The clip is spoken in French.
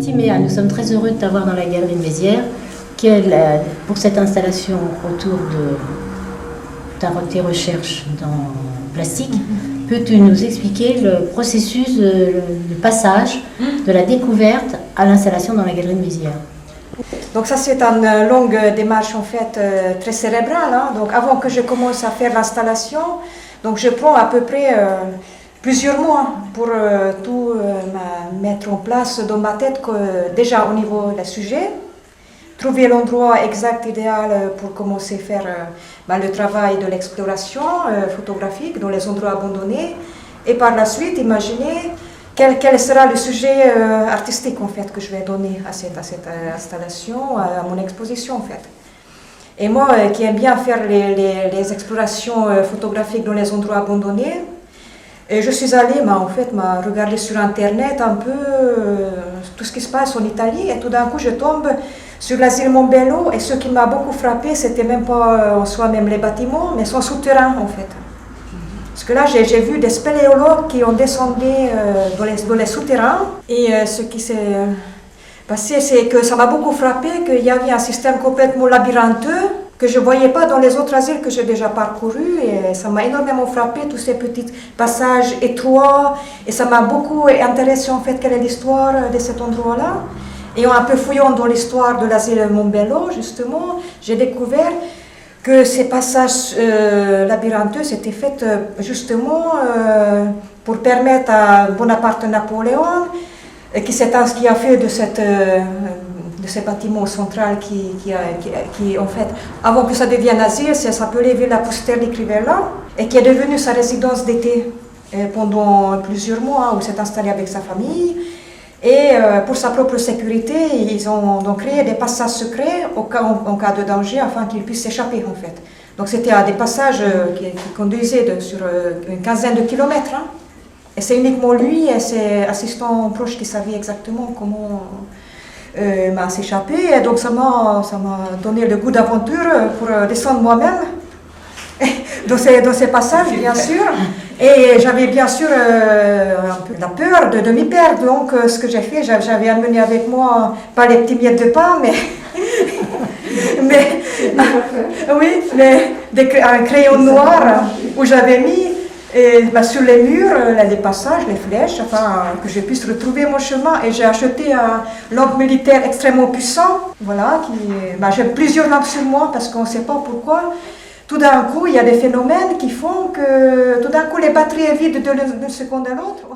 Timéa, nous sommes très heureux de t'avoir dans la galerie de Mézières pour cette installation autour de tes recherches dans plastique. Peux-tu nous expliquer le processus, le passage de la découverte à l'installation dans la galerie de Mézières? Donc ça c'est une longue démarche en fait très cérébrale. Hein. Donc avant que je commence à faire l'installation, donc je prends à peu près plusieurs mois pour tout mettre en place dans ma tête, déjà au niveau du sujet, trouver l'endroit exact, idéal pour commencer à faire le travail de l'exploration photographique dans les endroits abandonnés, et par la suite imaginer quel sera le sujet artistique en fait que je vais donner à cette installation, à mon exposition en fait. Et moi qui aime bien faire les explorations photographiques dans les endroits abandonnés, et je suis allée regarder sur internet un peu tout ce qui se passe en Italie, et tout d'un coup je tombe sur l'asile Mombello, et ce qui m'a beaucoup frappé, c'était même pas en soi même les bâtiments, mais son souterrain en fait. Parce que là j'ai vu des spéléologues qui ont descendu dans les souterrains, et ce qui s'est passé, c'est que ça m'a beaucoup frappé qu'il y avait un système complètement labyrintheux que je ne voyais pas dans les autres asiles que j'ai déjà parcourus, et ça m'a énormément frappé, tous ces petits passages étroits, et ça m'a beaucoup intéressé en fait quelle est l'histoire de cet endroit-là. Et en un peu fouillant dans l'histoire de l'asile Mombello, justement, j'ai découvert que ces passages labyrintheux s'étaient faits justement pour permettre à Bonaparte-Napoléon, qui a fait de ce bâtiment central qui en fait, avant que ça devienne asile, ça s'appelait Villa Pusterli Crivella, et qui est devenue sa résidence d'été pendant plusieurs mois, où il s'est installé avec sa famille. Et pour sa propre sécurité, ils ont donc créé des passages secrets en cas de danger, afin qu'il puisse s'échapper en fait. Donc c'était des passages qui conduisaient sur une quinzaine de kilomètres. Hein. Et c'est uniquement lui et ses assistants proches qui savaient exactement comment s'échapper. Et donc ça m'a donné le goût d'aventure pour descendre moi-même dans ces passages, bien sûr. Et j'avais bien sûr un peu la peur de m'y perdre. Donc ce que j'ai fait, j'avais amené avec moi, pas les petits miettes de pain, un crayon noir où j'avais mis sur les murs les passages, les flèches, afin que je puisse retrouver mon chemin. Et j'ai acheté un lampe militaire extrêmement puissant. Voilà, j'ai plusieurs lampes sur moi parce qu'on ne sait pas pourquoi. Tout d'un coup, il y a des phénomènes qui font que tout d'un coup les batteries est vide d'une seconde à l'autre.